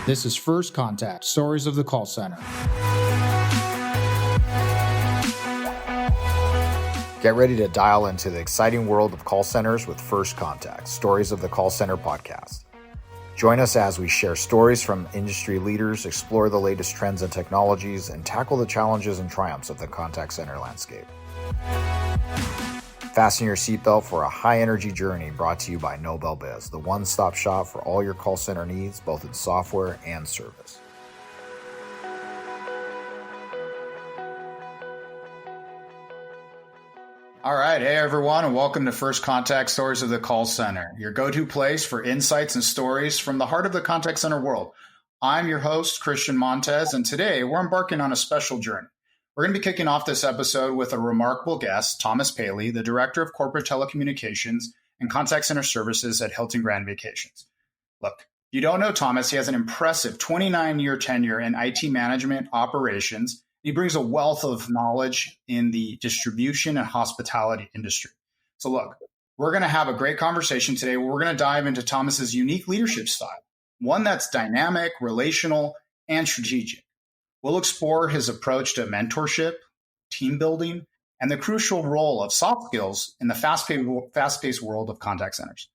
This is First Contact, Stories of the Call Center. Get ready to dial into the exciting world of call centers with First Contact, Stories of the Call Center podcast. Join us as we share stories from industry leaders, explore the latest trends and technologies, and tackle the challenges and triumphs of the contact center landscape. Fasten your seatbelt for a high-energy journey brought to you by NobelBiz, the one-stop shop for all your call center needs, both in software and service. All right. Hey, everyone, and welcome to First Contact Stories of the Call Center, your go-to place for insights and stories from the heart of the contact center world. I'm your host, Christian Montes, and today we're embarking on a special journey. We're going to be kicking off this episode with a remarkable guest, Thomas Paley, the Director of Corporate Telecommunications and Contact Center Services at Hilton Grand Vacations. Look, if you don't know Thomas, he has an impressive 29-year tenure in IT management operations. He brings a wealth of knowledge in the distribution and hospitality industry. So look, we're going to have a great conversation today. We're going to dive into Thomas's unique leadership style, one that's dynamic, relational, and strategic. We'll explore his approach to mentorship, team building, and the crucial role of soft skills in the fast-paced world of contact centers.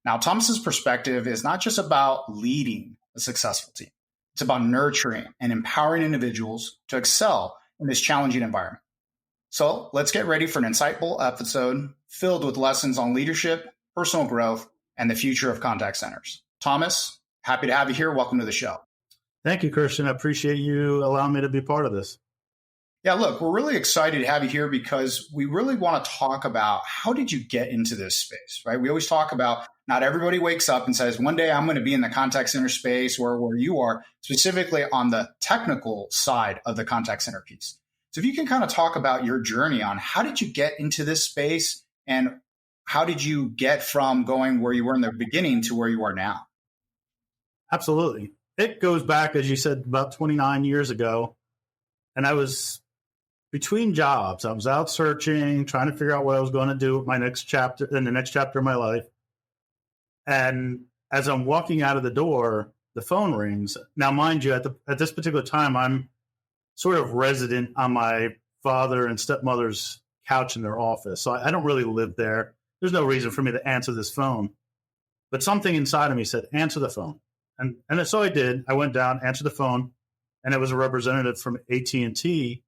Now, Thomas's perspective is not just about leading a successful team. It's about nurturing and empowering individuals to excel in this challenging environment. So let's get ready for an insightful episode filled with lessons on leadership, personal growth, and the future of contact centers. Thomas, happy to have you here. Welcome to the show. Thank you, Christian. I appreciate you allowing me to be part of this. Yeah, look, we're really excited to have you here because we really want to talk about how did you get into this space, right? We always talk about not everybody wakes up and says, one day I'm going to be in the contact center space or where you are, specifically on the technical side of the contact center piece. So if you can kind of talk about your journey on how did you get into this space and how did you get from going where you were in the beginning to where you are now? Absolutely. It goes back, as you said, about 29 years ago. And I was between jobs. I was out searching, trying to figure out what I was going to do with my next chapter, in the next chapter of my life. And as I'm walking out of the door, the phone rings. Now, mind you, at this particular time, I'm sort of resident on my father and stepmother's couch in their office. So I don't really live there. There's no reason for me to answer this phone. But something inside of me said, answer the phone. And so I did. I went down, answered the phone, and it was a representative from AT&T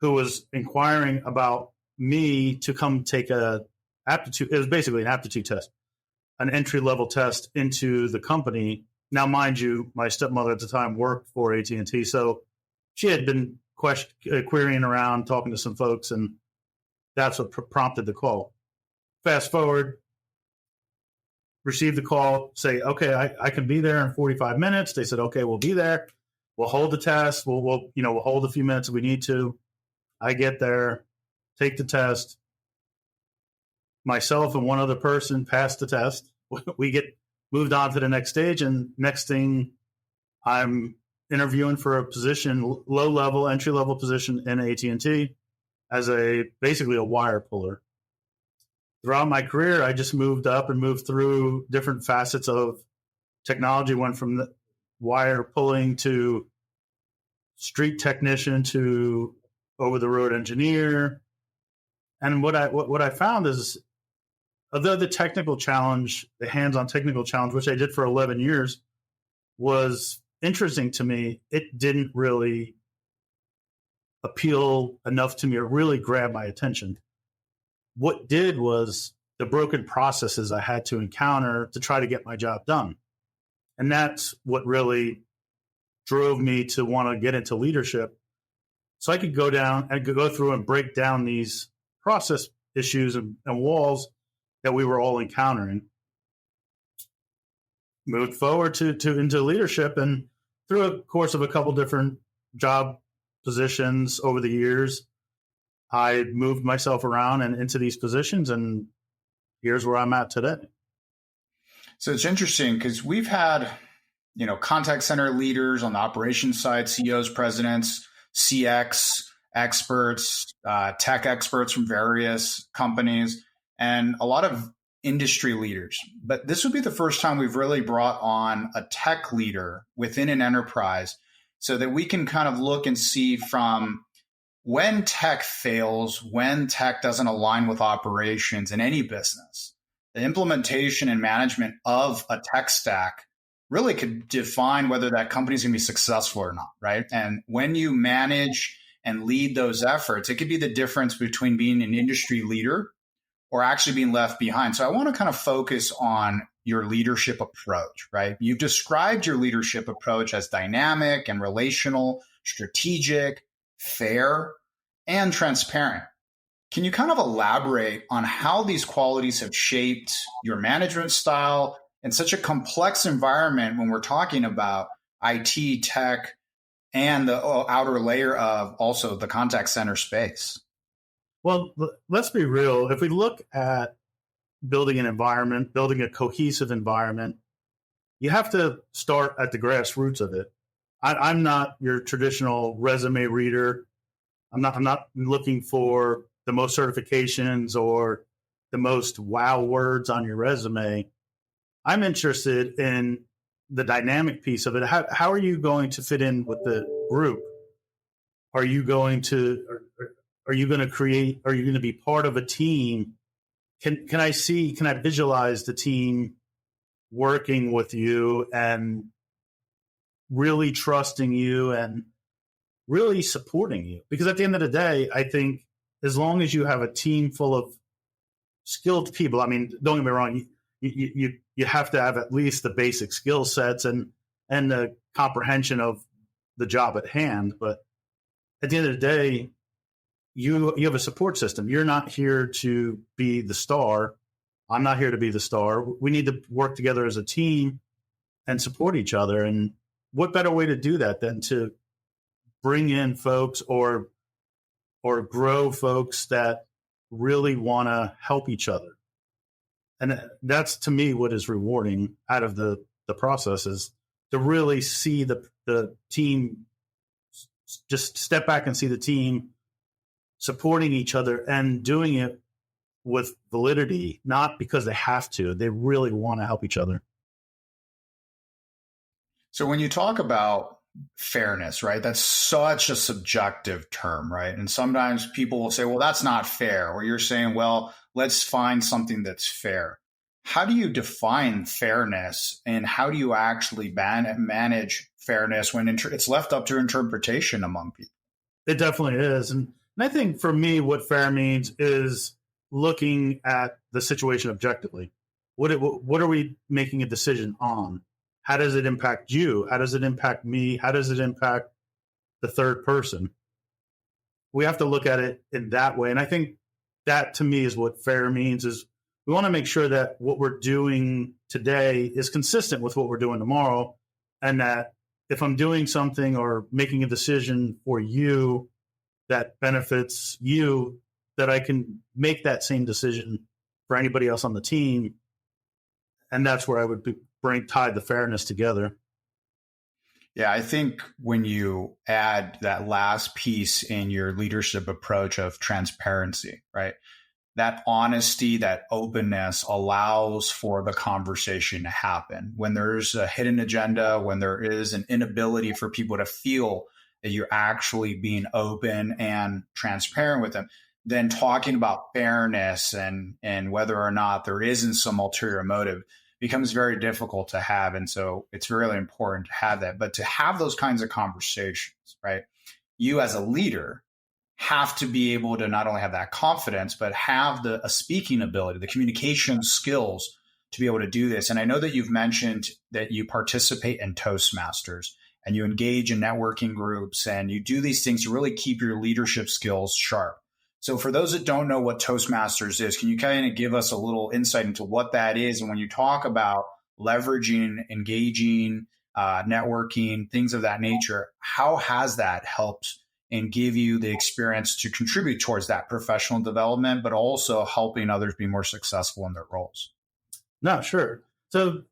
who was inquiring about me to come take a aptitude. It was basically an aptitude test, an entry-level test into the company. Now, mind you, my stepmother at the time worked for AT&T, so she had been querying around, talking to some folks, and that's what prompted the call. Fast forward. Received the call, say, okay, I can be there in 45 minutes. They said, okay, we'll be there. We'll hold the test. We'll hold a few minutes if we need to. I get there, take the test. Myself and one other person passed the test. We get moved on to the next stage. And next thing, I'm interviewing for a position, low-level, entry-level position in AT&T as basically a wire puller. Throughout my career, I just moved up and moved through different facets of technology, went from the wire pulling to street technician to over-the-road engineer. And what I found is, although the technical challenge, the hands-on technical challenge, which I did for 11 years, was interesting to me, it didn't really appeal enough to me or really grab my attention. What did was the broken processes I had to encounter to try to get my job done. And that's what really drove me to want to get into leadership. So I could go down and go through and break down these process issues and walls that we were all encountering. Moved forward to into leadership, and through a course of a couple different job positions over the years, I moved myself around and into these positions, and here's where I'm at today. So it's interesting because we've had, contact center leaders on the operations side, CEOs, presidents, CX experts, tech experts from various companies, and a lot of industry leaders, but this would be the first time we've really brought on a tech leader within an enterprise so that we can kind of look and see from when tech fails, when tech doesn't align with operations in any business, the implementation and management of a tech stack really could define whether that company is going to be successful or not, right? And when you manage and lead those efforts, it could be the difference between being an industry leader or actually being left behind. So I want to kind of focus on your leadership approach, right? You've described your leadership approach as dynamic and relational, strategic, fair, and transparent. Can you kind of elaborate on how these qualities have shaped your management style in such a complex environment when we're talking about IT, tech, and the outer layer of also the contact center space? Well, let's be real. If we look at building an environment, building a cohesive environment, you have to start at the grassroots of it. I'm not your traditional resume reader. I'm not looking for the most certifications or the most wow words on your resume. I'm interested in the dynamic piece of it. How are you going to fit in with the group? Are you going to create, are you going to be part of a team? Can I visualize the team working with you and really trusting you and really supporting you? Because at the end of the day, I think as long as you have a team full of skilled people, I mean, don't get me wrong, you have to have at least the basic skill sets and the comprehension of the job at hand. But at the end of the day, you have a support system. You're not here to be the star. I'm not here to be the star. We need to work together as a team and support each other. And what better way to do that than to bring in folks or grow folks that really want to help each other. And that's, to me, what is rewarding out of the process is to really see the team, just step back and see the team supporting each other and doing it with validity, not because they have to. They really want to help each other. So when you talk about fairness, right, that's such a subjective term, right? And sometimes people will say, well, that's not fair. Or you're saying, well, let's find something that's fair. How do you define fairness, and how do you actually manage fairness when it's left up to interpretation among people? It definitely is. And I think for me, what fair means is looking at the situation objectively. What are we making a decision on? How does it impact you? How does it impact me? How does it impact the third person? We have to look at it in that way. And I think that, to me, is what fair means, is we want to make sure that what we're doing today is consistent with what we're doing tomorrow. And that if I'm doing something or making a decision for you that benefits you, that I can make that same decision for anybody else on the team. And that's where I would tie the fairness together. Yeah, I think when you add that last piece in your leadership approach of transparency, right? That honesty, that openness allows for the conversation to happen. When there's a hidden agenda, when there is an inability for people to feel that you're actually being open and transparent with them, then talking about fairness and whether or not there isn't some ulterior motive becomes very difficult to have. And so it's really important to have that. But to have those kinds of conversations, right? You as a leader have to be able to not only have that confidence, but have a speaking ability, the communication skills to be able to do this. And I know that you've mentioned that you participate in Toastmasters and you engage in networking groups and you do these things to really keep your leadership skills sharp. So for those that don't know what Toastmasters is, can you kind of give us a little insight into what that is? And when you talk about leveraging, engaging, networking, things of that nature, how has that helped and give you the experience to contribute towards that professional development, but also helping others be more successful in their roles? No, sure. So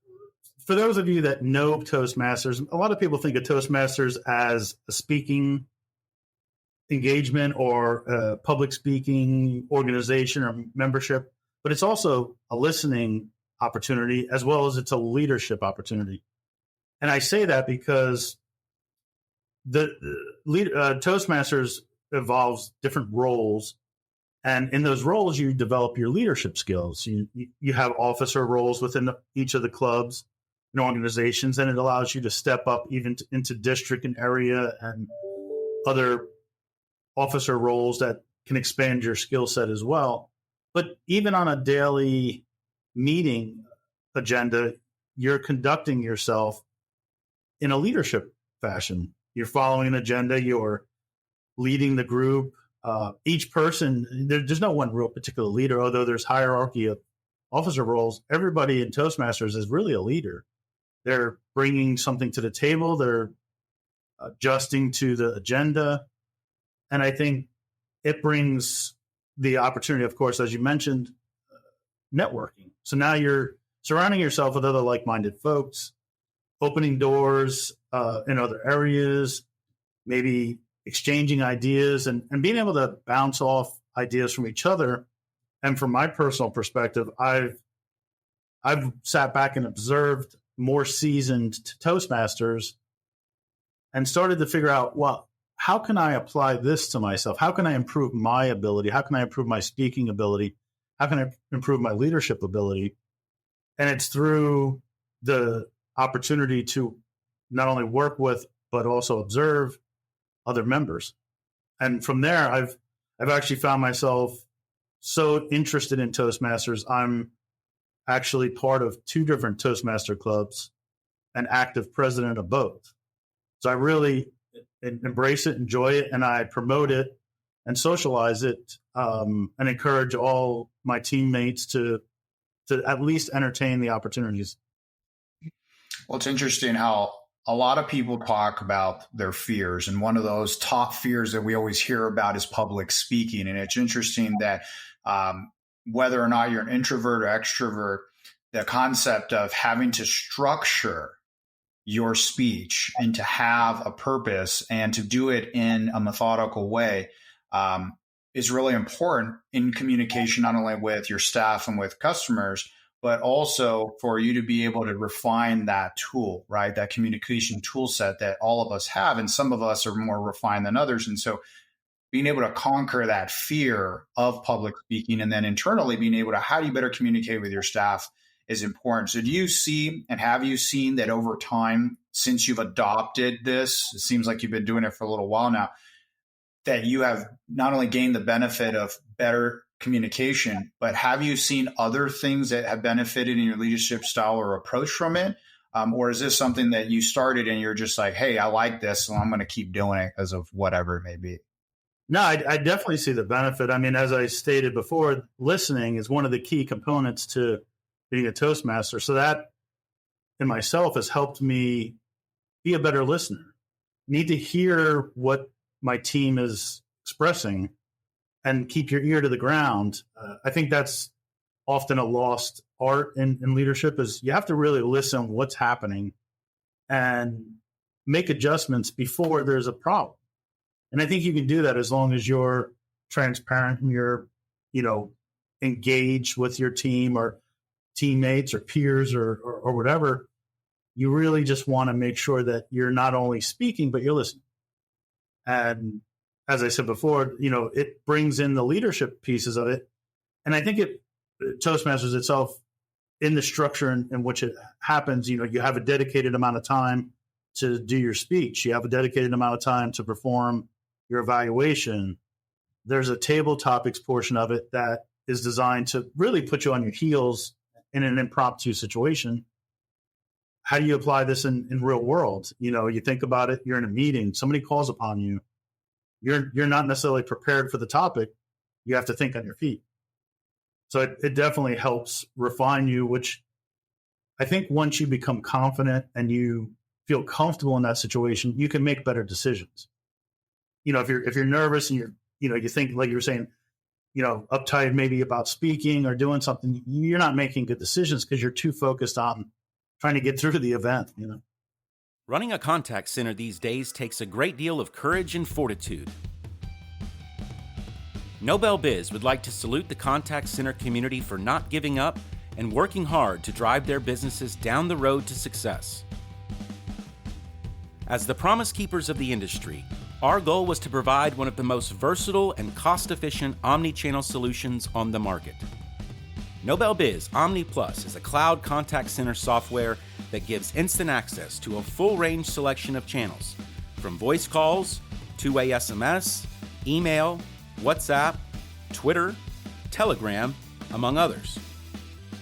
for those of you that know Toastmasters, a lot of people think of Toastmasters as a speaking engagement or a public speaking organization or membership. but it's also a listening opportunity as well as it's a leadership opportunity. And I say that because Toastmasters involves different roles. And in those roles, you develop your leadership skills. You have officer roles within each of the clubs and organizations, and it allows you to step up even into district and area and other officer roles that can expand your skill set as well. But even on a daily meeting agenda, you're conducting yourself in a leadership fashion. You're following an agenda, you're leading the group. Each person, there's no one real particular leader, although there's hierarchy of officer roles. Everybody in Toastmasters is really a leader. They're bringing something to the table. They're adjusting to the agenda. And I think it brings the opportunity, of course, as you mentioned, networking. So now you're surrounding yourself with other like-minded folks, opening doors in other areas, maybe exchanging ideas and being able to bounce off ideas from each other. And from my personal perspective, I've sat back and observed more seasoned Toastmasters and started to figure out, well, how can I apply this to myself? How can I improve my ability? How can I improve my speaking ability? How can I improve my leadership ability? And it's through the opportunity to not only work with, but also observe other members. And from there, I've actually found myself so interested in Toastmasters. I'm actually part of 2 different Toastmaster clubs and active president of both. So I really embrace it, enjoy it, and I promote it and socialize it and encourage all my teammates to at least entertain the opportunities. Well, it's interesting how a lot of people talk about their fears. And one of those top fears that we always hear about is public speaking. And it's interesting that whether or not you're an introvert or extrovert, the concept of having to structure your speech and to have a purpose and to do it in a methodical way is really important in communication, not only with your staff and with customers, but also for you to be able to refine that tool, right? That communication tool set that all of us have. And some of us are more refined than others. And so being able to conquer that fear of public speaking and then internally being able to, how do you better communicate with your staff is important. So do you see, and have you seen that over time, since you've adopted this, it seems like you've been doing it for a little while now, that you have not only gained the benefit of better communication, but have you seen other things that have benefited in your leadership style or approach from it? Or is this something that you started and you're just like, hey, I like this, so I'm going to keep doing it because of whatever it may be? No, I definitely see the benefit. I mean, as I stated before, listening is one of the key components to being a Toastmaster. So that in myself has helped me be a better listener. Need to hear what my team is expressing and keep your ear to the ground. I think that's often a lost art in leadership, is you have to really listen what's happening and make adjustments before there's a problem. And I think you can do that as long as you're transparent and you're, engaged with your team or teammates or peers or whatever. You really just want to make sure that you're not only speaking, but you're listening. And as I said before, it brings in the leadership pieces of it. And I think Toastmasters itself, in the structure in which it happens, you have a dedicated amount of time to do your speech. You have a dedicated amount of time to perform your evaluation. There's a table topics portion of it that is designed to really put you on your heels in an impromptu situation. How do you apply this in real world? You think about it, you're in a meeting, somebody calls upon you. You're not necessarily prepared for the topic. You have to think on your feet. So it definitely helps refine you, which I think once you become confident and you feel comfortable in that situation, you can make better decisions. If you're nervous and you think, like you were saying, uptight maybe about speaking or doing something, you're not making good decisions because you're too focused on trying to get through the event. Running a contact center these days takes a great deal of courage and fortitude. NobelBiz would like to salute the contact center community for not giving up and working hard to drive their businesses down the road to success. As the promise keepers of the industry, our goal was to provide one of the most versatile and cost-efficient omnichannel solutions on the market. NobelBiz Omni Plus is a cloud contact center software that gives instant access to a full range selection of channels, from voice calls, two-way SMS, email, WhatsApp, Twitter, Telegram, among others.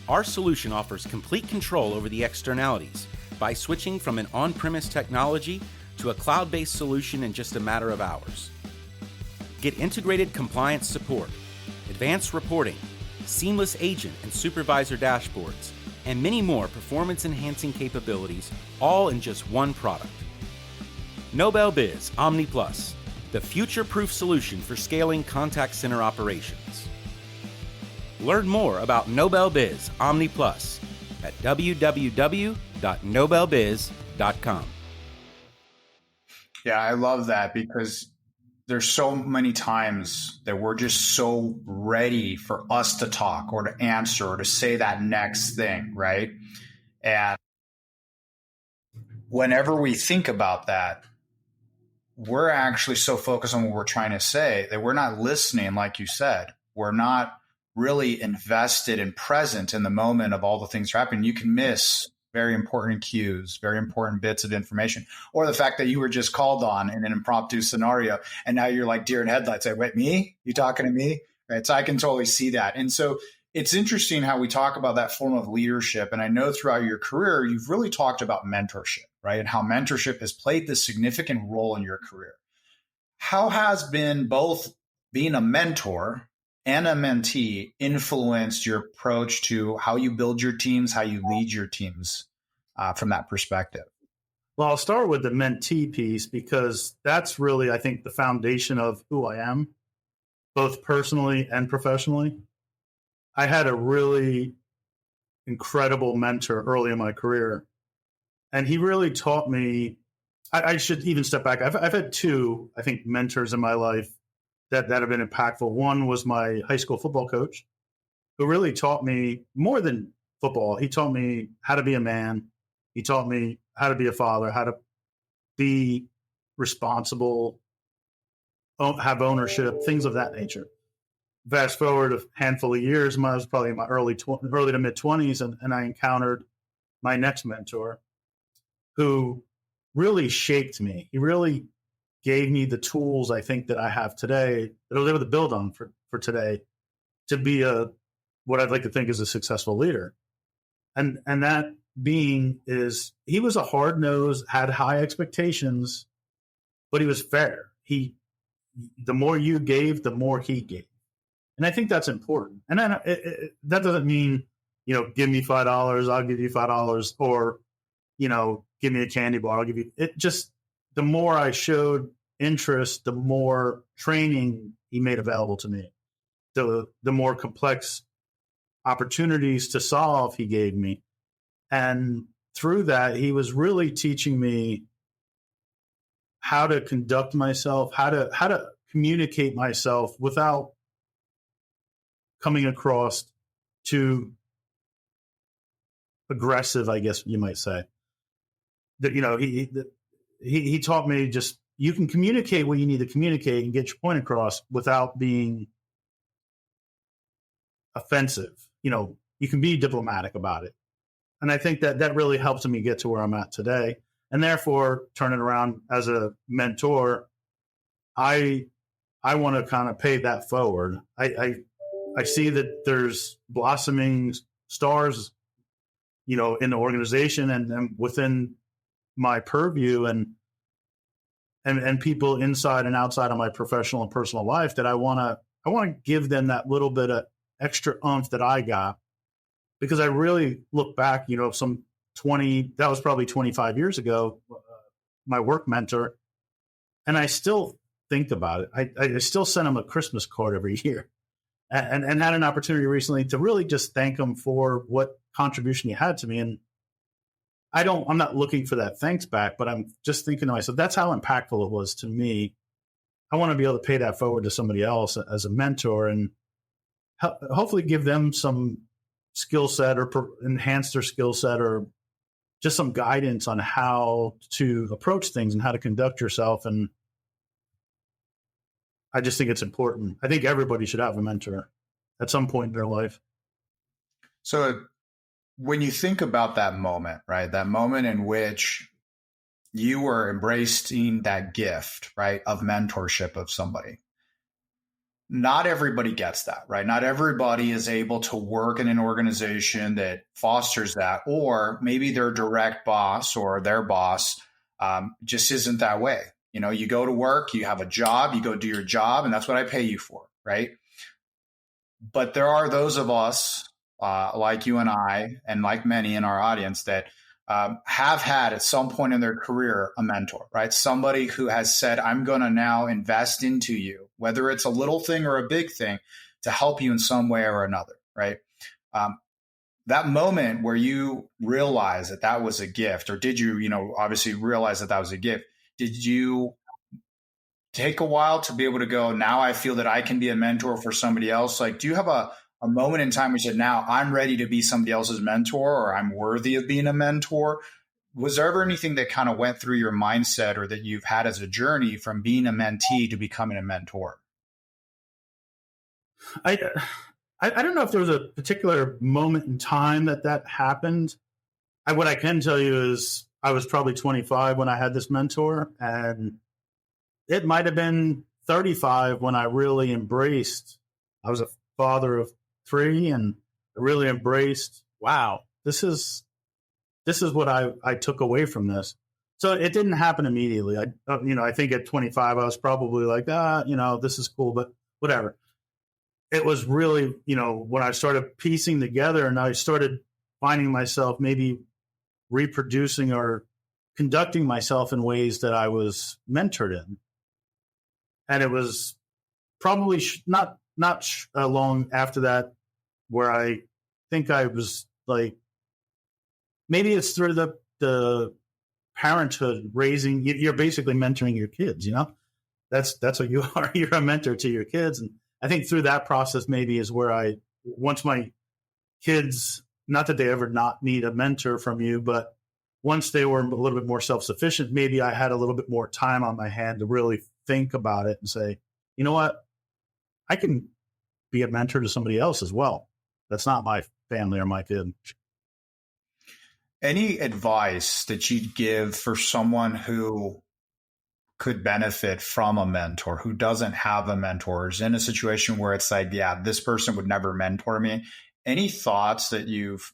Our solution offers complete control over the externalities by switching from an on-premise technology to a cloud-based solution in just a matter of hours. Get integrated compliance support, advanced reporting, seamless agent and supervisor dashboards, and many more performance-enhancing capabilities, all in just one product. NobelBiz Omni Plus, the future-proof solution for scaling contact center operations. Learn more about NobelBiz Omni Plus at www.nobelbiz.com. Yeah, I love that because there's so many times that we're just so ready for us to talk or to answer or to say that next thing, right? And whenever we think about that, we're actually so focused on what we're trying to say that we're not listening, like you said. We're not really invested and present in the moment of all the things happening. You can miss very important cues, very important bits of information, or the fact that you were just called on in an impromptu scenario. And now you're like deer in headlights. Like, wait, me? You talking to me? Right. So I can totally see that. And so it's interesting how we talk about that form of leadership. And I know throughout your career, you've really talked about mentorship, right? And how mentorship has played this significant role in your career. How has been both being a mentor and a mentee influenced your approach to how you build your teams, how you lead your teams from that perspective? Well, I'll start with the mentee piece because that's really, I think, the foundation of who I am, both personally and professionally. I had a really incredible mentor early in my career, and he really taught me. I should even step back. I've had two, I think, mentors in my life that have been impactful. One was my high school football coach, who really taught me more than football. He taught me how to be a man. He taught me how to be a father, how to be responsible, have ownership, things of that nature. Fast forward a handful of years, I was probably in my early to mid 20s, and I encountered my next mentor, who really shaped me. He really gave me the tools I think that I have today that I was able to build on for today to be what I'd like to think is a successful leader. And that being is he was a hard nosed, had high expectations, but he was fair. The more you gave, the more he gave. And I think that's important. And then that doesn't mean, give me $5, I'll give you $5, or, give me a candy bar, I'll give you it. Just the more I showed interest, the more training he made available to me. The more complex opportunities to solve he gave me. And through that, he was really teaching me how to conduct myself, how to communicate myself without coming across too aggressive, I guess you might say. That he taught me just you can communicate what you need to communicate and get your point across without being offensive. You can be diplomatic about it. And I think that really helped me get to where I'm at today. And therefore, turning around as a mentor, I want to kind of pay that forward. I see that there's blossoming stars, in the organization and within my purview and people inside and outside of my professional and personal life that I want to give them that little bit of extra oomph that I got, because I really look back, that was probably 25 years ago, my work mentor, and I still think about it. I still send him a Christmas card every year, and had an opportunity recently to really just thank him for what contribution he had to me. And I'm not looking for that thanks back, but I'm just thinking to myself, that's how impactful it was to me I want to be able to pay that forward to somebody else as a mentor and hopefully give them some skill set or enhance their skill set or just some guidance on how to approach things and how to conduct yourself. And I just think it's important. I think everybody should have a mentor at some point in their life. So when you think about that moment, right, that moment in which you were embracing that gift, right, of mentorship of somebody, not everybody gets that, right? Not everybody is able to work in an organization that fosters that, or maybe their direct boss or their boss just isn't that way. You know, you go to work, you have a job, you go do your job, and that's what I pay you for, right? But there are those of us like you and I, and like many in our audience, that have had at some point in their career a mentor, right? Somebody who has said, I'm going to now invest into you, whether it's a little thing or a big thing, to help you in some way or another, right? That moment where you realize that that was a gift, or did you, obviously realize that that was a gift, did you take a while to be able to go, now I feel that I can be a mentor for somebody else? Like, do you have a moment in time where you said, now I'm ready to be somebody else's mentor, or I'm worthy of being a mentor? Was there ever anything that kind of went through your mindset or that you've had as a journey from being a mentee to becoming a mentor? I don't know if there was a particular moment in time that happened. What I can tell you is I was probably 25 when I had this mentor, and it might have been 35 when I really embraced. I was a father of 3 and I really embraced, wow, this is what I took away from this. So it didn't happen immediately. I think at 25, I was probably like, this is cool, but whatever. It was really, when I started piecing together and I started finding myself maybe reproducing or conducting myself in ways that I was mentored in. And it was probably not long after that where I think I was like, maybe it's through the parenthood raising. You're basically mentoring your kids, that's what you are. You're a mentor to your kids. And I think through that process maybe is where once my kids, not that they ever not need a mentor from you, but once they were a little bit more self-sufficient, maybe I had a little bit more time on my hand to really think about it and say, you know what, I can be a mentor to somebody else as well. That's not my family or my kid. Any advice that you'd give for someone who could benefit from a mentor, who doesn't have a mentor, is in a situation where it's like, yeah, this person would never mentor me? Any thoughts that you've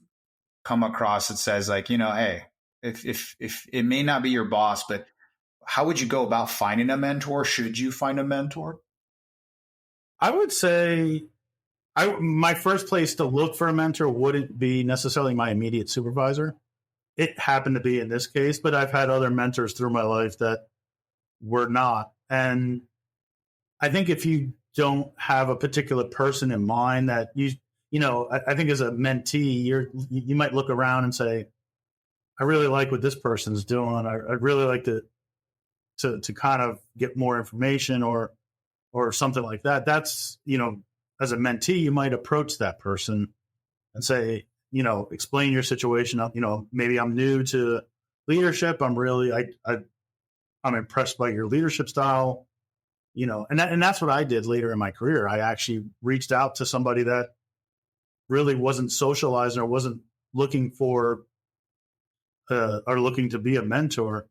come across that says like, hey, if it may not be your boss, but how would you go about finding a mentor? Should you find a mentor? I would say my first place to look for a mentor wouldn't be necessarily my immediate supervisor. It happened to be in this case, but I've had other mentors through my life that were not. And I think if you don't have a particular person in mind that I think as a mentee, you might look around and say, I really like what this person's doing. I'd really like to kind of get more information or something like that. That's, as a mentee, you might approach that person and say, explain your situation. Maybe I'm new to leadership. I'm impressed by your leadership style, and that's what I did later in my career. I actually reached out to somebody that really wasn't socializing or wasn't looking for or looking to be a mentor.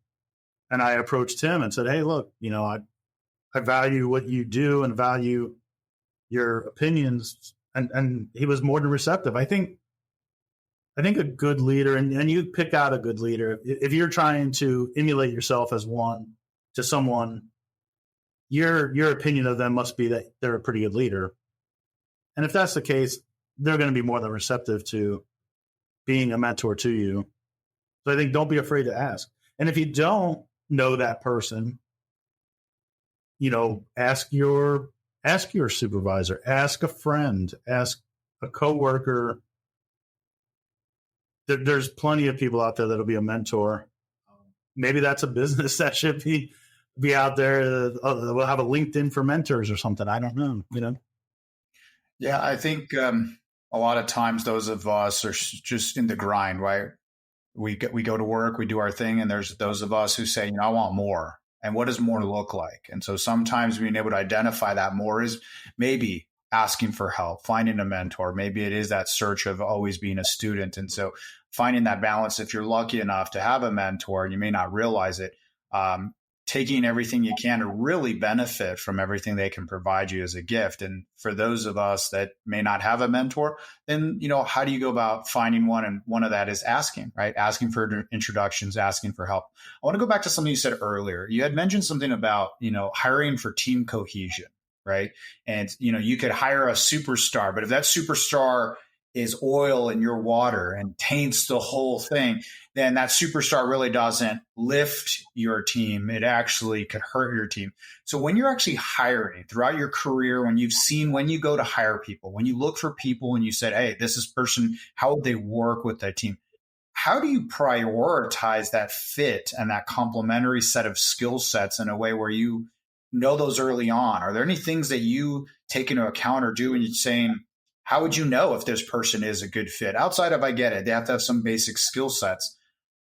And I approached him and said, hey, look, I value what you do and value your opinions. And he was more than receptive. I think a good leader, and you pick out a good leader. If you're trying to emulate yourself as one to someone, your opinion of them must be that they're a pretty good leader. And if that's the case, they're going to be more than receptive to being a mentor to you. So I think don't be afraid to ask. And if you don't know that person, ask your supervisor, ask a friend, ask a coworker. There's plenty of people out there that'll be a mentor. Maybe that's a business that should be be out there. We'll have a LinkedIn for mentors or something. I don't know. Yeah, I think a lot of times those of us are just in the grind, right? We go to work, we do our thing, and there's those of us who say, I want more. And what does more look like? And so sometimes being able to identify that more is maybe asking for help, finding a mentor. Maybe it is that search of always being a student. And so finding that balance, if you're lucky enough to have a mentor, you may not realize it, taking everything you can to really benefit from everything they can provide you as a gift. And for those of us that may not have a mentor, then, how do you go about finding one? And one of that is asking, right? Asking for introductions, asking for help. I want to go back to something you said earlier. You had mentioned something about, hiring for team cohesion, right? And, you could hire a superstar, but if that superstar is oil in your water and taints the whole thing, then that superstar really doesn't lift your team. It actually could hurt your team. So when you're actually hiring throughout your career, when you go to hire people, when you look for people and you said, hey, this is person, how would they work with that team? How do you prioritize that fit and that complementary set of skill sets in a way where you know those early on? Are there any things that you take into account or do when you're saying, how would you know if this person is a good fit? Outside of, I get it, they have to have some basic skill sets.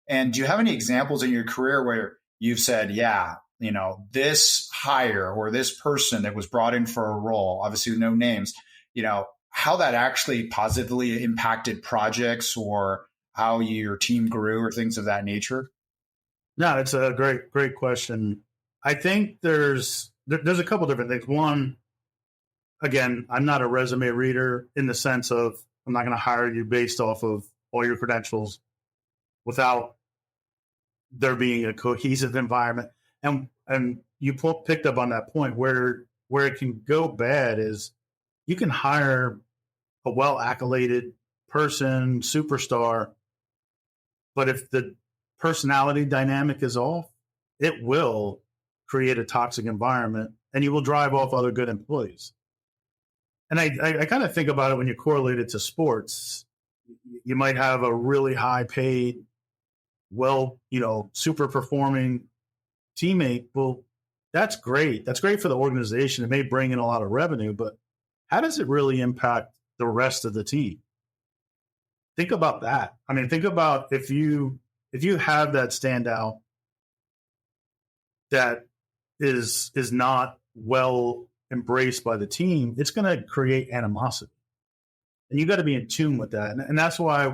And do you have any examples in your career where you've said, yeah, this hire or this person that was brought in for a role, obviously no names, how that actually positively impacted projects or how your team grew or things of that nature? No, it's a great question. I think there's a couple different things. One, again, I'm not a resume reader in the sense of I'm not going to hire you based off of all your credentials without there being a cohesive environment. And you picked up on that point where it can go bad is you can hire a well-accoladed person, superstar, but if the personality dynamic is off, it will create a toxic environment and you will drive off other good employees. And I kind of think about it when you correlate it to sports. You might have a really high paid, super performing teammate. Well, that's great. That's great for the organization. It may bring in a lot of revenue, but how does it really impact the rest of the team? Think about that. I mean, think about if you have that standout that is not well embraced by the team, it's going to create animosity. And you got to be in tune with that. And that's why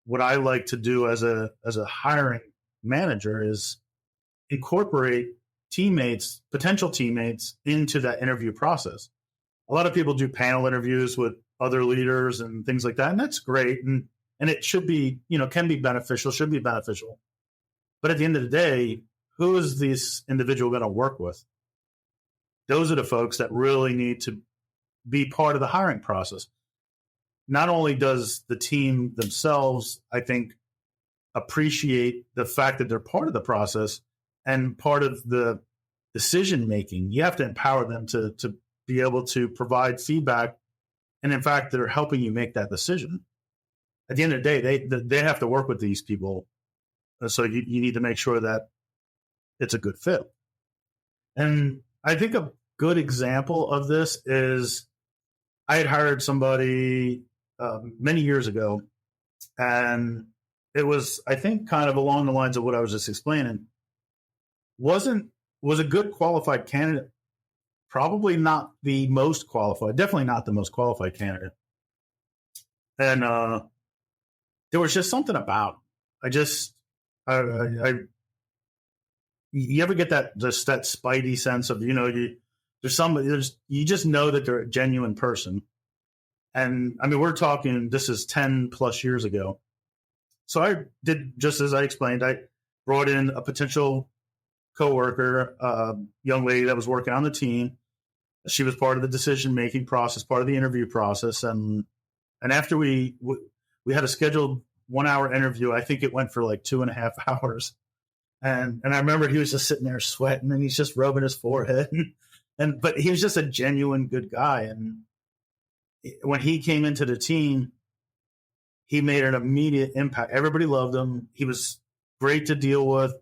what I like to do as a hiring manager is incorporate potential teammates into that interview process. A lot of people do panel interviews with other leaders and things like that. And that's great. And it should be, can be beneficial, should be beneficial. But at the end of the day, who is this individual going to work with? Those are the folks that really need to be part of the hiring process. Not only does the team themselves, I think, appreciate the fact that they're part of the process and part of the decision-making, you have to empower them to be able to provide feedback. And in fact, they're helping you make that decision. At the end of the day, they have to work with these people. So you need to make sure that it's a good fit. And I think a good example of this is I had hired somebody many years ago, and it was, I think, kind of along the lines of what I was just explaining. Was a good qualified candidate, probably not the most qualified, definitely not the most qualified candidate. And there was just something about you ever get that spidey sense of, there's somebody, you just know that they're a genuine person. And I mean, we're talking, this is 10 plus years ago. So I did just as I explained. I brought in a potential coworker, young lady that was working on the team. She was part of the decision-making process, part of the interview process. And after we had a scheduled 1 hour interview, I think it went for like 2.5 hours. And I remember he was just sitting there sweating and he's just rubbing his forehead. But he was just a genuine good guy. And when he came into the team, he made an immediate impact. Everybody loved him. He was great to deal with.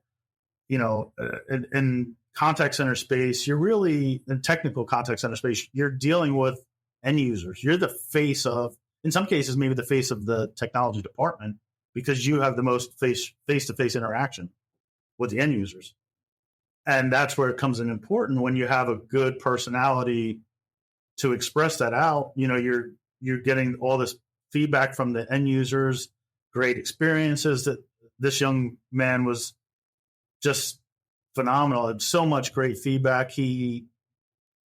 in contact center space, you're really in technical contact center space, you're dealing with end users. You're the face of, in some cases, maybe the face of the technology department, because you have the most face-to-face interaction with the end users. And that's where it comes in important when you have a good personality to express that out. You're getting all this feedback from the end users, great experiences. That this young man was just phenomenal. Had so much great feedback. He,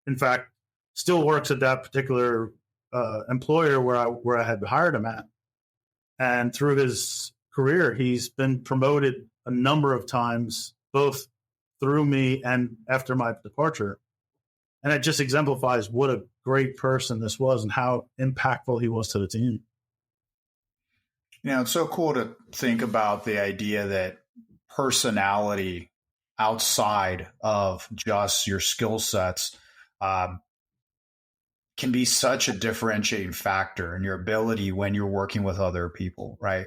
in fact, still works at that particular employer where I had hired him at. And through his career, he's been promoted a number of times, both through me and after my departure. And it just exemplifies what a great person this was and how impactful he was to the team. It's so cool to think about the idea that personality outside of just your skill sets can be such a differentiating factor in your ability when you're working with other people, right?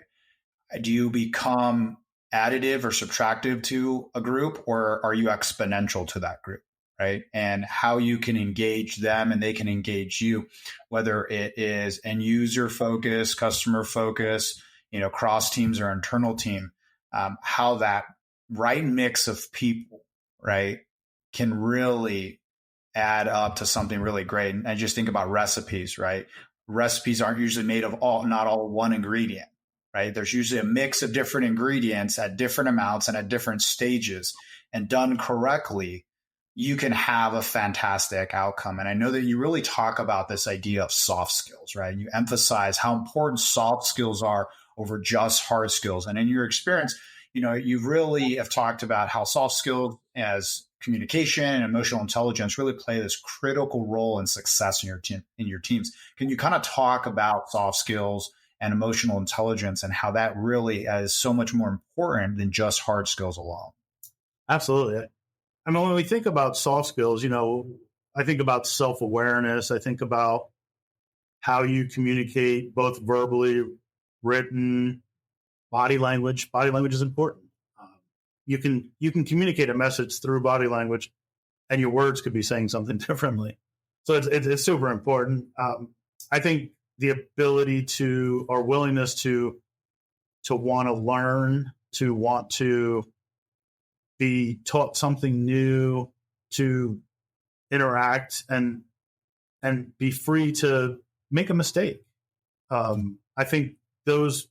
Do you become additive or subtractive to a group, or are you exponential to that group, right? And how you can engage them and they can engage you, whether it is end user focus, customer focus, cross teams or internal team, how that right mix of people, right, can really add up to something really great. And I just think about recipes, right? Recipes aren't usually made of not all one ingredient, right? There's usually a mix of different ingredients at different amounts and at different stages, and done correctly, you can have a fantastic outcome. And I know that you really talk about this idea of soft skills, right? You emphasize how important soft skills are over just hard skills. And in your experience, you really have talked about how soft skills as communication and emotional intelligence really play this critical role in success in your teams. Can you kind of talk about soft skills and emotional intelligence and how that really is so much more important than just hard skills alone? Absolutely. I mean, when we think about soft skills, I think about self-awareness. I think about how you communicate both verbally, written, body language. Body language is important. You can communicate a message through body language, and your words could be saying something differently. So it's super important. I think the ability to, or willingness to want to learn, to want to be taught something new, to interact and be free to make a mistake. I think those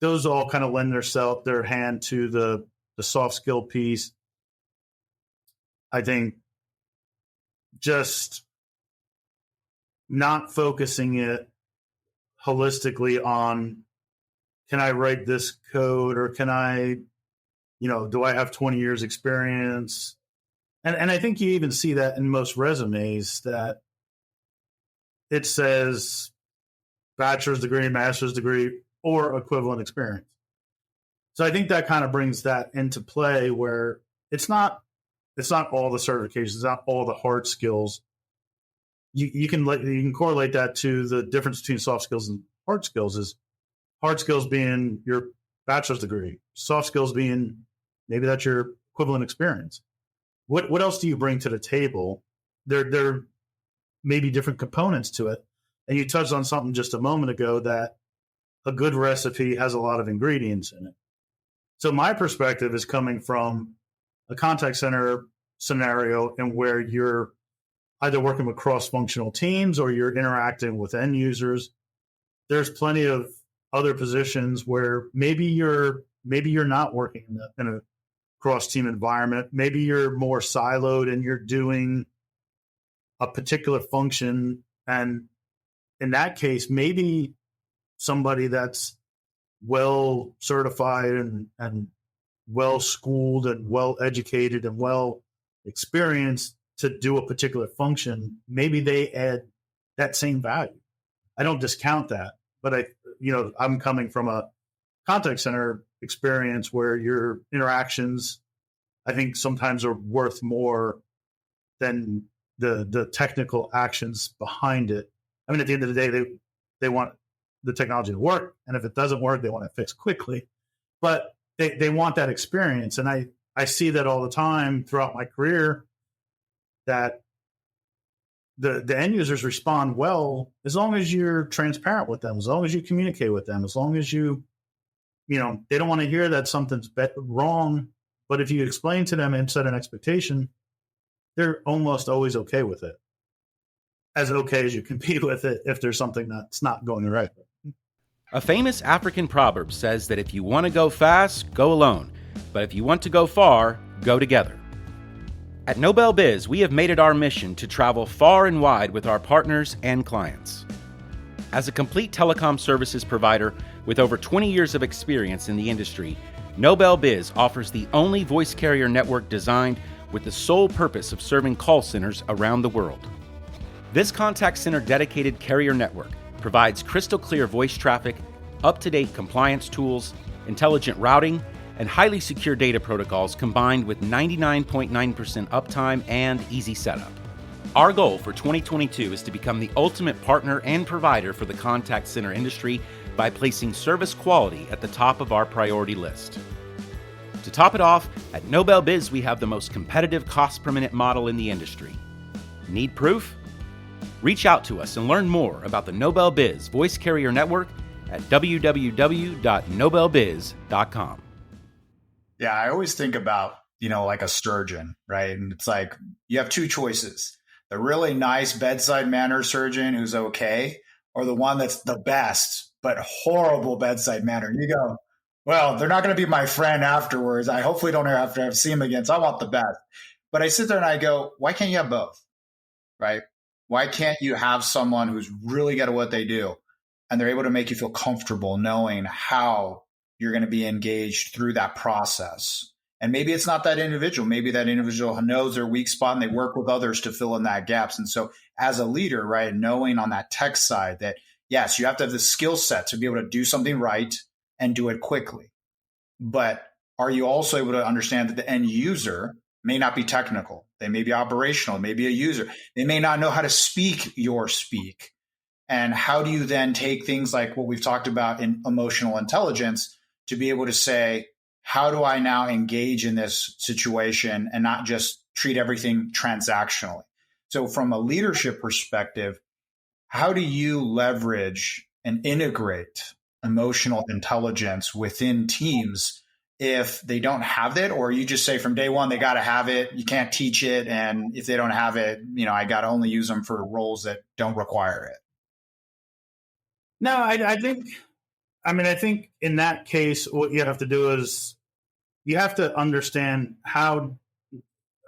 all kind of lend their hand to the soft skill piece. I think just not focusing it holistically on, can I write this code, or can I, do I have 20 years experience? And I think you even see that in most resumes, that it says bachelor's degree, master's degree, or equivalent experience. So I think that kind of brings that into play, where it's not all the certifications, it's not all the hard skills. You can correlate that to the difference between soft skills and hard skills. Is hard skills being your bachelor's degree, soft skills being maybe that's your equivalent experience. What else do you bring to the table? There may be different components to it. And you touched on something just a moment ago, that a good recipe has a lot of ingredients in it. So my perspective is coming from a contact center scenario, and where you're either working with cross-functional teams or you're interacting with end users. There's plenty of other positions where maybe you're not working in a cross-team environment. Maybe you're more siloed and you're doing a particular function. And in that case, maybe somebody that's well certified and well schooled and well educated and well experienced to do a particular function, maybe they add that same value. I don't discount that, but I'm coming from a contact center experience where your interactions, I think, sometimes are worth more than the technical actions behind it. I mean, at the end of the day, they want the technology to work, and if it doesn't work, they want it fixed quickly. But they want that experience, and I see that all the time throughout my career, that the end users respond well as long as you're transparent with them, as long as you communicate with them, as long as they don't want to hear that something's wrong. But if you explain to them and set an expectation, they're almost always okay with it. As okay as you can be with it if there's something that's not going right. A famous African proverb says that if you want to go fast, go alone. But if you want to go far, go together. At NobelBiz, we have made it our mission to travel far and wide with our partners and clients. As a complete telecom services provider with over 20 years of experience in the industry, NobelBiz offers the only voice carrier network designed with the sole purpose of serving call centers around the world. This contact center dedicated carrier network provides crystal clear voice traffic, up-to-date compliance tools, intelligent routing, and highly secure data protocols combined with 99.9% uptime and easy setup. Our goal for 2022 is to become the ultimate partner and provider for the contact center industry by placing service quality at the top of our priority list. To top it off, at NobelBiz we have the most competitive cost per minute model in the industry. Need proof? Reach out to us and learn more about the NobelBiz Voice Carrier Network at www.nobelbiz.com. Yeah, I always think about, like a surgeon, right? And it's like you have two choices: the really nice bedside manner surgeon who's okay, or the one that's the best but horrible bedside manner. And you go, well, they're not going to be my friend afterwards. I hopefully don't have to see them again. So I want the best. But I sit there and I go, why can't you have both, right? Why can't you have someone who's really good at what they do and they're able to make you feel comfortable knowing how you're going to be engaged through that process? And maybe it's not that individual. Maybe that individual knows their weak spot and they work with others to fill in that gaps. And so as a leader, right, knowing on that tech side that, yes, you have to have the skill set to be able to do something right and do it quickly. But are you also able to understand that the end user may not be technical? They may be operational, maybe a user. They may not know how to speak your speak. And how do you then take things like what we've talked about in emotional intelligence to be able to say, how do I now engage in this situation and not just treat everything transactionally? So from a leadership perspective, how do you leverage and integrate emotional intelligence within teams if they don't have it, or you just say from day one, they got to have it, you can't teach it. And if they don't have it, I got to only use them for roles that don't require it. No, I think in that case, what you have to do is you have to understand how,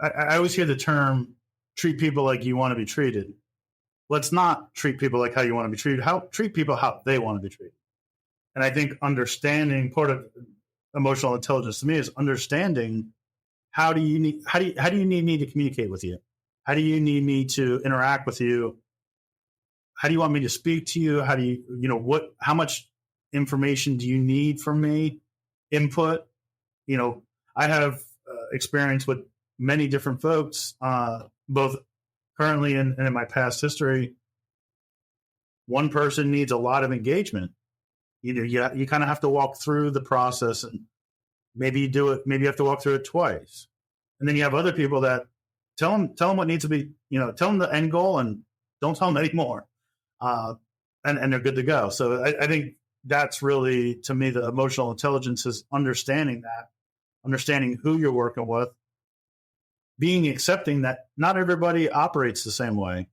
I always hear the term, treat people like you want to be treated. Let's not treat people like how you want to be treated. Treat people how they want to be treated. And I think understanding part of emotional intelligence to me is understanding how do you need me to communicate with you? How do you need me to interact with you? How do you want me to speak to you? How do you, how much information do you need from me? Input. I have experience with many different folks, both currently and in my past history. One person needs a lot of engagement. You kind of have to walk through the process, and maybe you do it. Maybe you have to walk through it twice. And then you have other people that tell them what needs to be, tell them the end goal and don't tell them anymore. And they're good to go. So I think that's really, to me, the emotional intelligence is understanding who you're working with, accepting that not everybody operates the same way.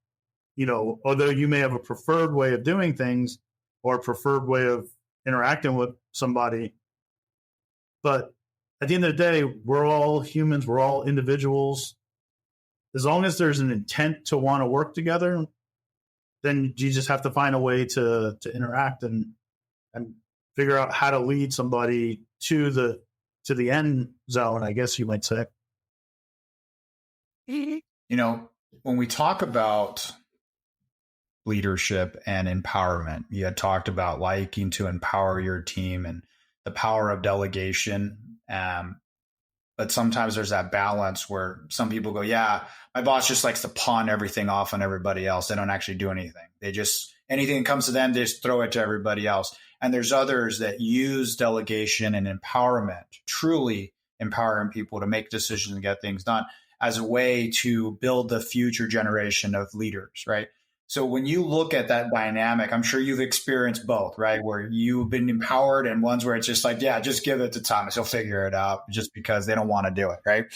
Although you may have a preferred way of doing things or a preferred way of interacting with somebody, but at the end of the day, we're all humans, we're all individuals. As long as there's an intent to want to work together, then you just have to find a way to interact and figure out how to lead somebody to the end zone, I guess you might say. When we talk about leadership and empowerment, you had talked about liking to empower your team and the power of delegation. But sometimes there's that balance where some people go, yeah, my boss just likes to pawn everything off on everybody else. They don't actually do anything. Anything that comes to them, they just throw it to everybody else. And there's others that use delegation and empowerment truly empowering people to make decisions and get things done as a way to build the future generation of leaders, right? So when you look at that dynamic, I'm sure you've experienced both, right? Where you've been empowered and ones where it's just like, yeah, just give it to Thomas. He'll figure it out just because they don't want to do it, right?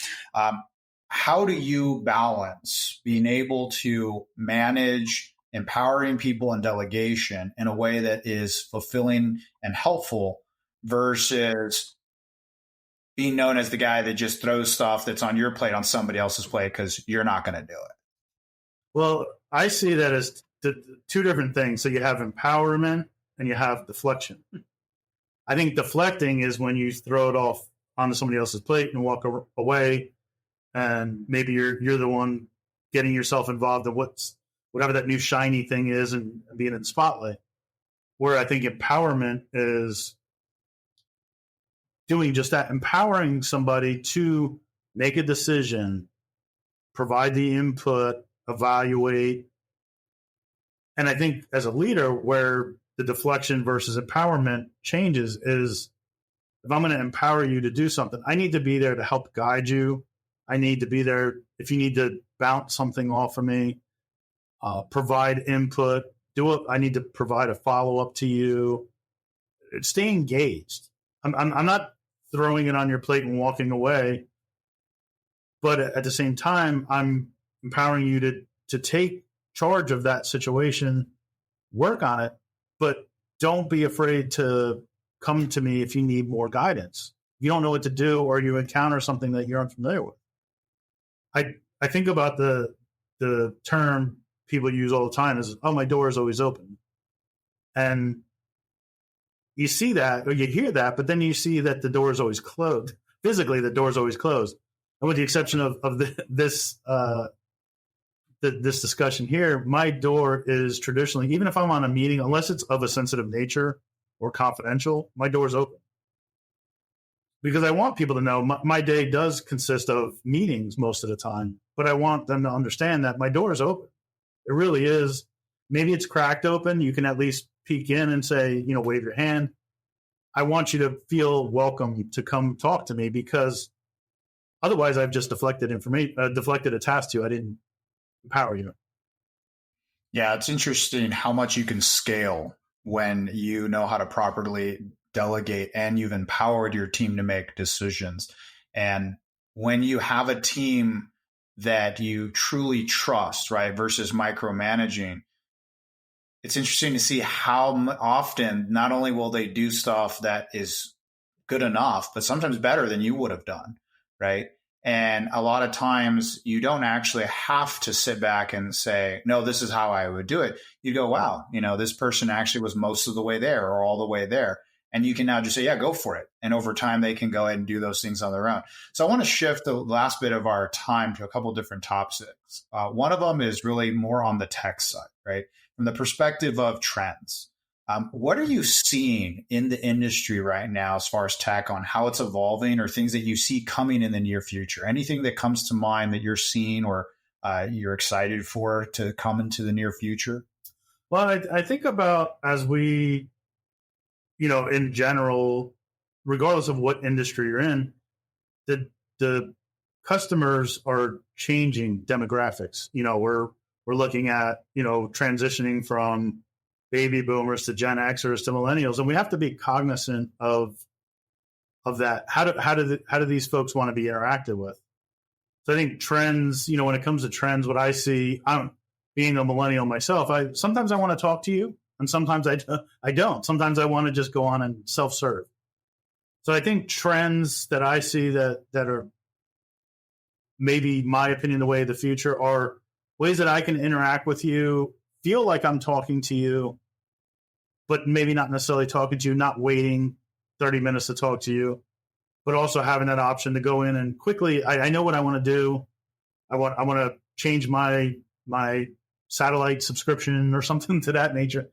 How do you balance being able to manage empowering people and delegation in a way that is fulfilling and helpful versus being known as the guy that just throws stuff that's on your plate on somebody else's plate because you're not going to do it? Well, I see that as two different things. So you have empowerment and you have deflection. I think deflecting is when you throw it off onto somebody else's plate and walk away, and maybe you're the one getting yourself involved in whatever that new shiny thing is and being in the spotlight. Where I think empowerment is doing just that, empowering somebody to make a decision, provide the input, evaluate. And I think as a leader, where the deflection versus empowerment changes is, if I'm going to empower you to do something, I need to be there to help guide you. I need to be there if you need to bounce something off of me, provide input, do it. I need to provide a follow-up to you. Stay engaged. I'm not throwing it on your plate and walking away, but at the same time, I'm empowering you to take charge of that situation, work on it, but don't be afraid to come to me if you need more guidance. If you don't know what to do or you encounter something that you're unfamiliar with. I think about the term people use all the time is, oh, my door is always open. And you see that or you hear that, but then you see that the door is always closed. Physically, the door is always closed. And with the exception of this discussion here, my door is traditionally, even if I'm on a meeting, unless it's of a sensitive nature or confidential, my door is open. Because I want people to know my day does consist of meetings most of the time, but I want them to understand that my door is open. It really is. Maybe it's cracked open. You can at least peek in and say, wave your hand. I want you to feel welcome to come talk to me, because otherwise I've just deflected a task to you. I didn't empower you. Yeah, it's interesting how much you can scale when you know how to properly delegate and you've empowered your team to make decisions. And when you have a team that you truly trust, right, versus micromanaging, it's interesting to see how often not only will they do stuff that is good enough, but sometimes better than you would have done, right? And a lot of times you don't actually have to sit back and say, no, this is how I would do it. You go, wow, this person actually was most of the way there or all the way there. And you can now just say, yeah, go for it. And over time, they can go ahead and do those things on their own. So I want to shift the last bit of our time to a couple of different topics. One of them is really more on the tech side, right? From the perspective of trends. What are you seeing in the industry right now as far as tech, on how it's evolving, or things that you see coming in the near future? Anything that comes to mind that you're seeing or you're excited for to come into the near future? Well, I think about, as we, in general, regardless of what industry you're in, the customers are changing demographics. We're looking at, transitioning from baby boomers to Gen Xers to millennials, and we have to be cognizant of that. How do these folks want to be interacted with? So I think trends, when it comes to trends, what I see, I'm being a millennial myself. Sometimes I want to talk to you, and sometimes I don't. Sometimes I want to just go on and self-serve. So I think trends that I see that are maybe, my opinion, the way of the future are ways that I can interact with you, feel like I'm talking to you, but maybe not necessarily talking to you, not waiting 30 minutes to talk to you, but also having that option to go in and quickly, I know what I want to do. I want to change my satellite subscription or something to that nature.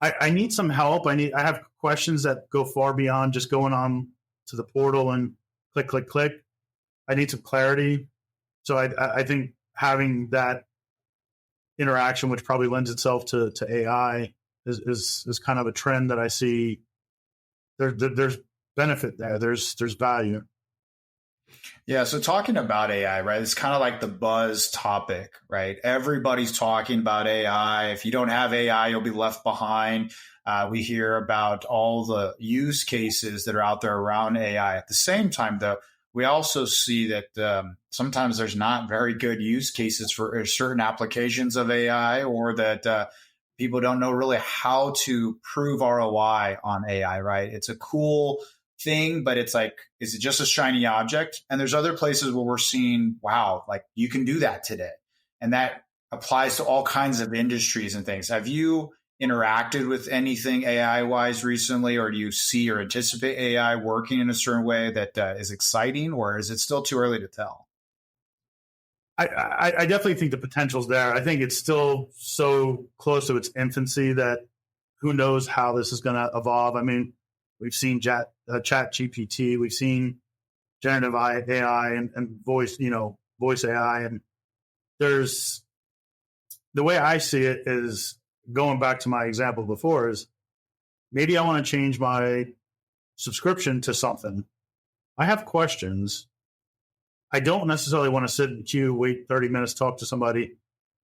I need some help. I have questions that go far beyond just going on to the portal and click, click, click. I need some clarity. So I think having that interaction, which probably lends itself to AI, is kind of a trend that I see. There's benefit there. There's value. Yeah. So talking about AI, right? It's kind of like the buzz topic, right? Everybody's talking about AI. If you don't have AI, you'll be left behind. We hear about all the use cases that are out there around AI. At the same time, though, we also see that sometimes there's not very good use cases for certain applications of AI, or that people don't know really how to prove ROI on AI, right? It's a cool thing, but it's like, is it just a shiny object? And there's other places where we're seeing, wow, like you can do that today. And that applies to all kinds of industries and things. Have you interacted with anything AI wise recently, or do you see or anticipate AI working in a certain way that is exciting, or is it still too early to tell? I definitely think the potential's there. I think it's still so close to its infancy that who knows how this is going to evolve. I mean, we've seen chat GPT, we've seen generative AI and voice AI. And there's, the way I see it is, going back to my example before, is maybe I want to change my subscription to something. I have questions. I don't necessarily want to sit in queue, wait 30 minutes, talk to somebody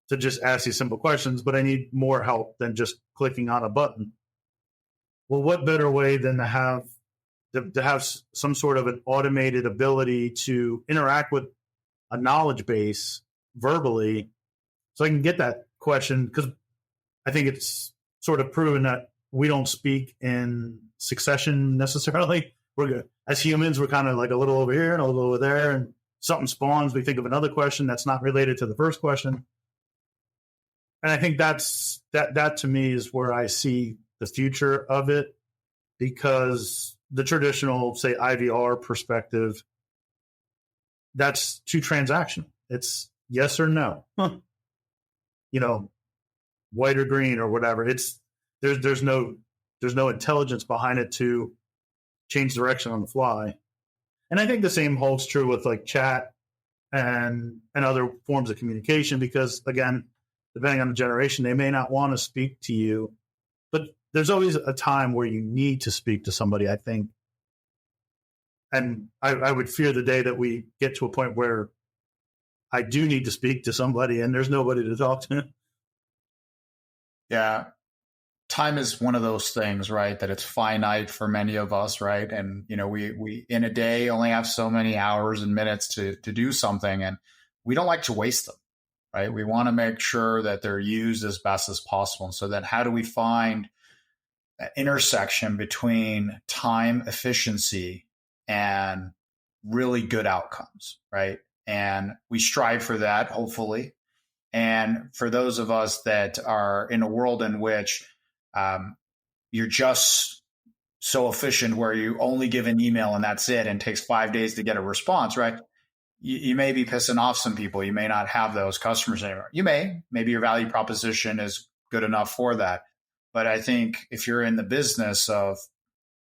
to just ask these simple questions, but I need more help than just clicking on a button. Well, what better way than to have some sort of an automated ability to interact with a knowledge base verbally, so I can get that question? Because I think it's sort of proven that we don't speak in succession necessarily. We're good. As humans, we're kind of like a little over here and a little over there, and something spawns, we think of another question that's not related to the first question. And I think that to me is where I see the future of it, because the traditional, say, IVR perspective, that's too transactional. It's yes or no. White or green or whatever. It's there's no intelligence behind it to change direction on the fly. And I think the same holds true with like chat and other forms of communication, because again, depending on the generation, they may not want to speak to you, but there's always a time where you need to speak to somebody, I think. And I would fear the day that we get to a point where I do need to speak to somebody and there's nobody to talk to. Yeah. Time is one of those things, right? That it's finite for many of us, right? And, we in a day only have so many hours and minutes to do something, and we don't like to waste them, right? We want to make sure that they're used as best as possible. And so then how do we find that intersection between time efficiency and really good outcomes, right? And we strive for that, hopefully. And for those of us that are in a world in which you're just so efficient, where you only give an email and that's it, and it takes 5 days to get a response, right? You may be pissing off some people. You may not have those customers anymore. Maybe your value proposition is good enough for that. But I think if you're in the business of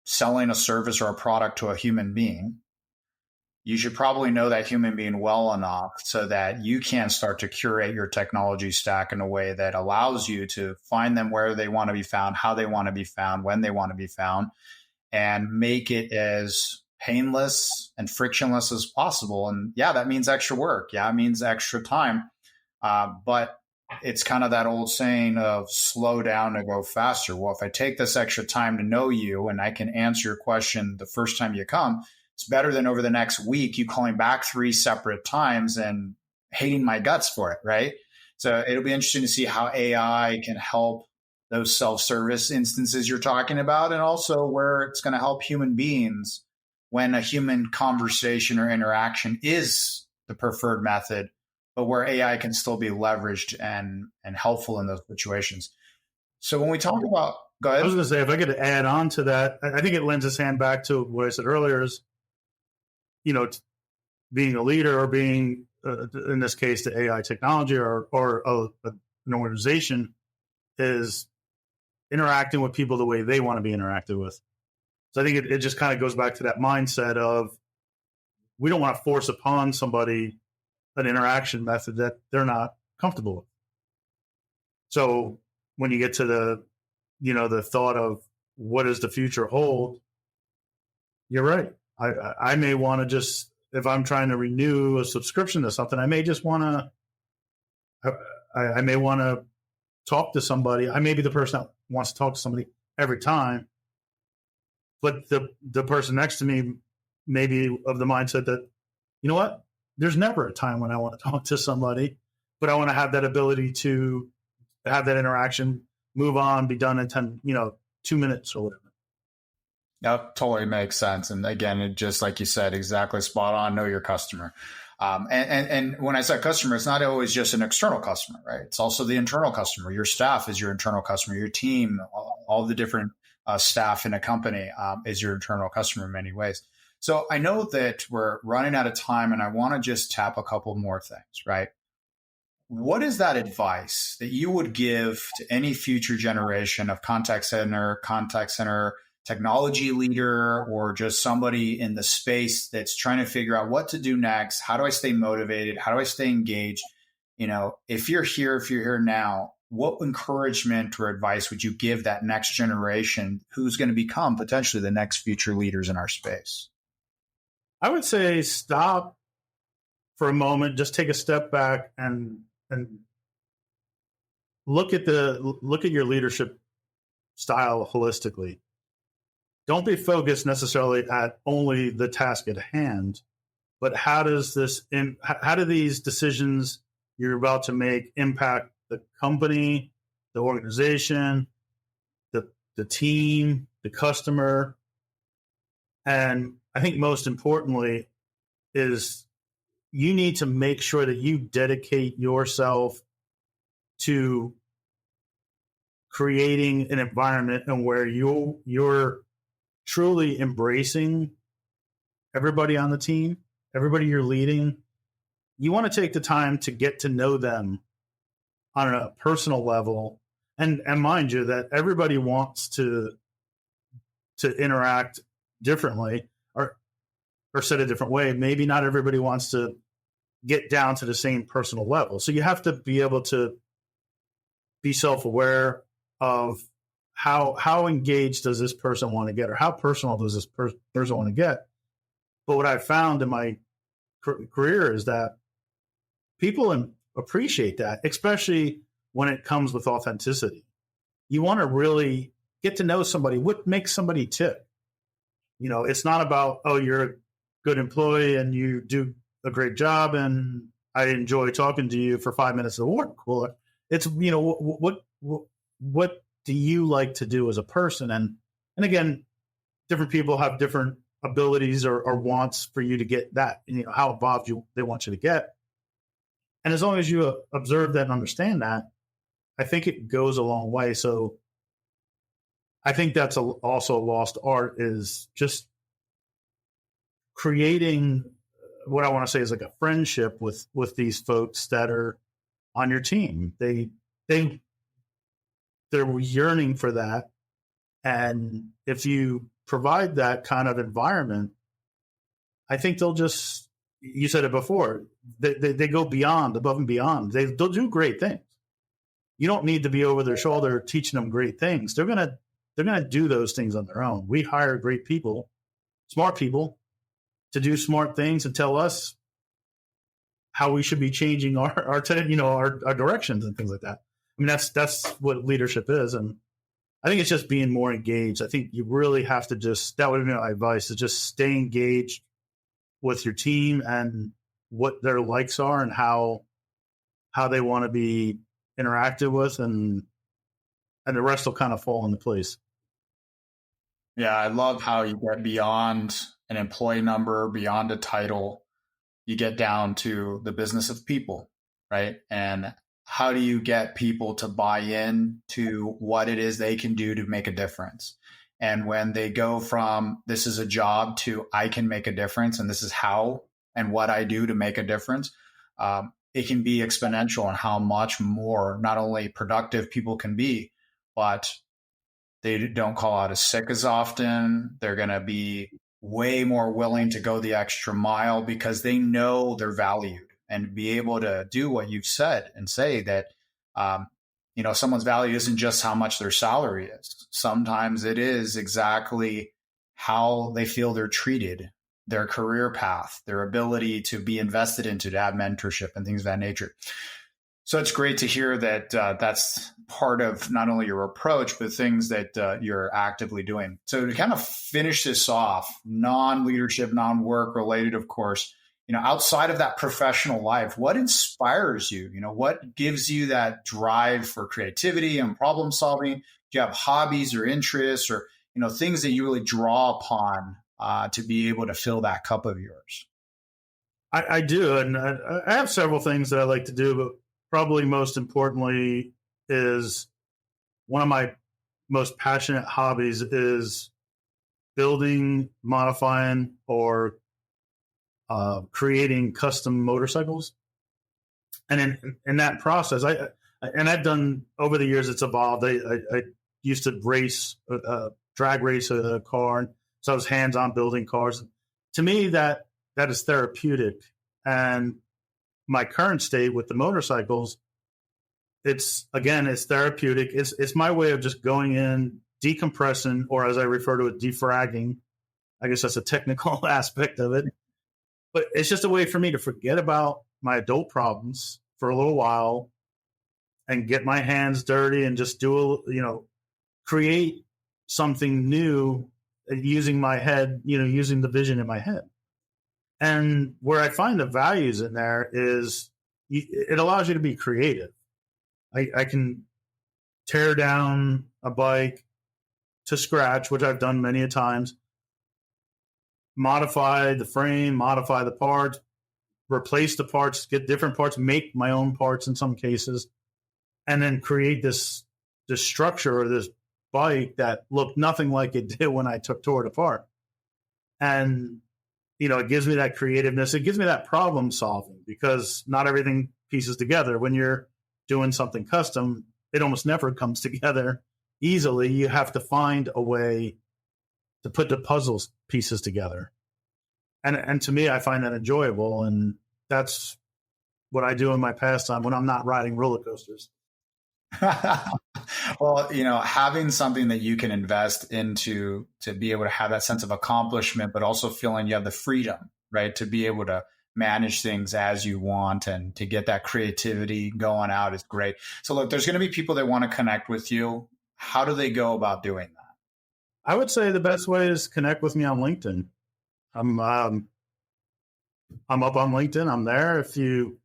selling a service or a product to a human being, you should probably know that human being well enough so that you can start to curate your technology stack in a way that allows you to find them where they want to be found, how they want to be found, when they want to be found, and make it as painless and frictionless as possible. And yeah, that means extra work. Yeah, it means extra time. But it's kind of that old saying of slow down to go faster. Well, if I take this extra time to know you and I can answer your question the first time you come, it's better than over the next week you calling back 3 separate times and hating my guts for it, right? So it'll be interesting to see how AI can help those self-service instances you're talking about, and also where it's going to help human beings when a human conversation or interaction is the preferred method, but where AI can still be leveraged and helpful in those situations. So when we talk about, go ahead. I was going to say, if I could add on to that, I think it lends its hand back to what I said earlier is, being a leader, or being, in this case, the AI technology or an organization, is interacting with people the way they want to be interacted with. So I think it just kind of goes back to that mindset of, we don't want to force upon somebody an interaction method that they're not comfortable with. So when you get to the thought of what does the future hold, you're right. I may want to just if I'm trying to renew a subscription to something, I may just want to, I may want to talk to somebody. I may be the person that wants to talk to somebody every time, but the person next to me may be of the mindset that, you know what, there's never a time when I want to talk to somebody, but I want to have that ability to have that interaction, move on, be done in 2 minutes or whatever. That totally makes sense. And again, it just like you said, exactly spot on. Know your customer. And when I say customer, it's not always just an external customer, right? It's also the internal customer. Your staff is your internal customer. Your team, all the different staff in a company is your internal customer in many ways. So I know that we're running out of time, and I want to just tap a couple more things, right? What is that advice that you would give to any future generation of contact center technology leader, or just somebody in the space that's trying to figure out what to do next? How do I stay motivated? How do I stay engaged? If you're here now, what encouragement or advice would you give that next generation who's going to become potentially the next future leaders in our space? I would say stop for a moment, just take a step back and look at your leadership style holistically. Don't be focused necessarily at only the task at hand, but how do these decisions you're about to make impact the company, the organization, the team, the customer? And I think most importantly is you need to make sure that you dedicate yourself to creating an environment and where you're truly embracing everybody on the team, everybody you're leading. You want to take the time to get to know them on a personal level. And mind you, that everybody wants to interact differently or said a different way. Maybe not everybody wants to get down to the same personal level. So you have to be able to be self-aware of how engaged does this person want to get, or how personal does this person want to get. But what I've found in my career is that people appreciate that, especially when it comes with authenticity. You want to really get to know somebody. What makes somebody tick? It's not about, oh, you're a good employee and you do a great job and I enjoy talking to you for 5 minutes at the water cooler. It's, what do you like to do as a person? And again, different people have different abilities or wants for you to get that, how involved they want you to get. And as long as you observe that and understand that, I think it goes a long way. So I think that's also a lost art, is just creating what I want to say is like a friendship with these folks that are on your team. They're yearning for that. And if you provide that kind of environment, I think they'll just, you said it before, they go above and beyond. They'll do great things. You don't need to be over their shoulder teaching them great things. They're going to do those things on their own. We hire great people, smart people, to do smart things and tell us how we should be changing our directions and things like that. I mean, that's what leadership is. And I think it's just being more engaged. I think you really have to that would be my advice, is just stay engaged with your team and what their likes are and how they want to be interacted with, and the rest will kind of fall into place. Yeah, I love how you get beyond an employee number, beyond a title. You get down to the business of people, right? And how do you get people to buy in to what it is they can do to make a difference? And when they go from this is a job to I can make a difference and this is how and what I do to make a difference, it can be exponential on how much more not only productive people can be, but they don't call out as sick as often. They're going to be way more willing to go the extra mile because they know they're valued, and be able to do what you've said and say that, someone's value isn't just how much their salary is. Sometimes it is exactly how they feel they're treated, their career path, their ability to be invested into, to have mentorship and things of that nature. So it's great to hear that that's part of not only your approach, but things that you're actively doing. So to kind of finish this off, non-leadership, non-work related, of course, outside of that professional life, what inspires you? What gives you that drive for creativity and problem solving? Do you have hobbies or interests or, things that you really draw upon to be able to fill that cup of yours? I do. And I have several things that I like to do, but probably most importantly is one of my most passionate hobbies is building, modifying, or creating custom motorcycles. And in that process, I've done over the years, it's evolved. I used to race, drag race a car. So I was hands-on building cars. To me, that is therapeutic. And my current state with the motorcycles, it's therapeutic. It's my way of just going in, decompressing, or as I refer to it, defragging. I guess that's a technical aspect of it. But it's just a way for me to forget about my adult problems for a little while and get my hands dirty and just create something new using my head, using the vision in my head. And where I find the values in there is it allows you to be creative. I can tear down a bike to scratch, which I've done many a times, modify the frame, modify the parts, replace the parts, get different parts, make my own parts in some cases, and then create this structure or this bike that looked nothing like it did when I tore it apart. And it gives me that creativeness. It gives me that problem solving because not everything pieces together. When you're doing something custom, it almost never comes together easily. You have to find a way to put the puzzle pieces together. And to me, I find that enjoyable. And that's what I do in my pastime when I'm not riding roller coasters. Well, having something that you can invest into to be able to have that sense of accomplishment, but also feeling you have the freedom, right, to be able to manage things as you want and to get that creativity going out is great. So look, there's going to be people that want to connect with you. How do they go about doing that? I would say the best way is connect with me on LinkedIn. I'm up on LinkedIn. I'm there. If you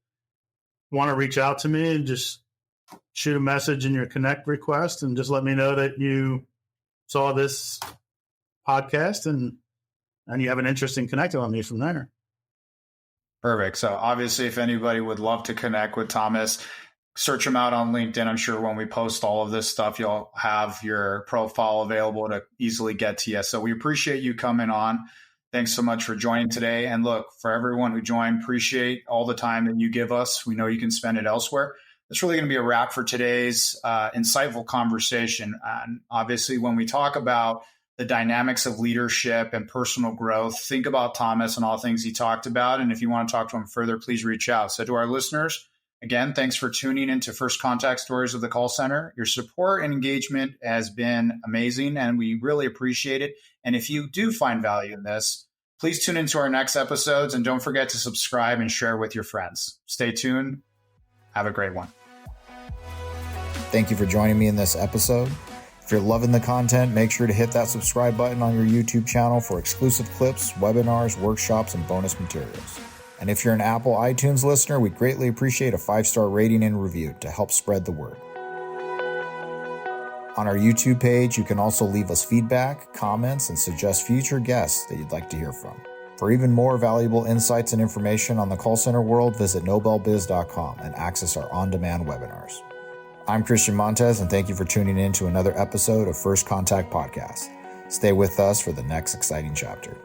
want to reach out to me, just shoot a message in your connect request and just let me know that you saw this podcast and you have an interest in connecting with me from there. Perfect. So obviously, if anybody would love to connect with Thomas, search him out on LinkedIn. I'm sure when we post all of this stuff, you'll have your profile available to easily get to you. So we appreciate you coming on. Thanks so much for joining today. And look, for everyone who joined, appreciate all the time that you give us. We know you can spend it elsewhere. That's really going to be a wrap for today's insightful conversation. And obviously, when we talk about the dynamics of leadership and personal growth, think about Thomas and all things he talked about. And if you want to talk to him further, please reach out. So to our listeners, again, thanks for tuning into First Contact Stories of the Call Center. Your support and engagement has been amazing, and we really appreciate it. And if you do find value in this, please tune into our next episodes, and don't forget to subscribe and share with your friends. Stay tuned. Have a great one. Thank you for joining me in this episode. If you're loving the content, make sure to hit that subscribe button on your YouTube channel for exclusive clips, webinars, workshops, and bonus materials. And if you're an Apple iTunes listener, we'd greatly appreciate a 5-star rating and review to help spread the word. On our YouTube page, you can also leave us feedback, comments, and suggest future guests that you'd like to hear from. For even more valuable insights and information on the call center world, visit NobelBiz.com and access our on-demand webinars. I'm Christian Montes, and thank you for tuning in to another episode of First Contact Podcast. Stay with us for the next exciting chapter.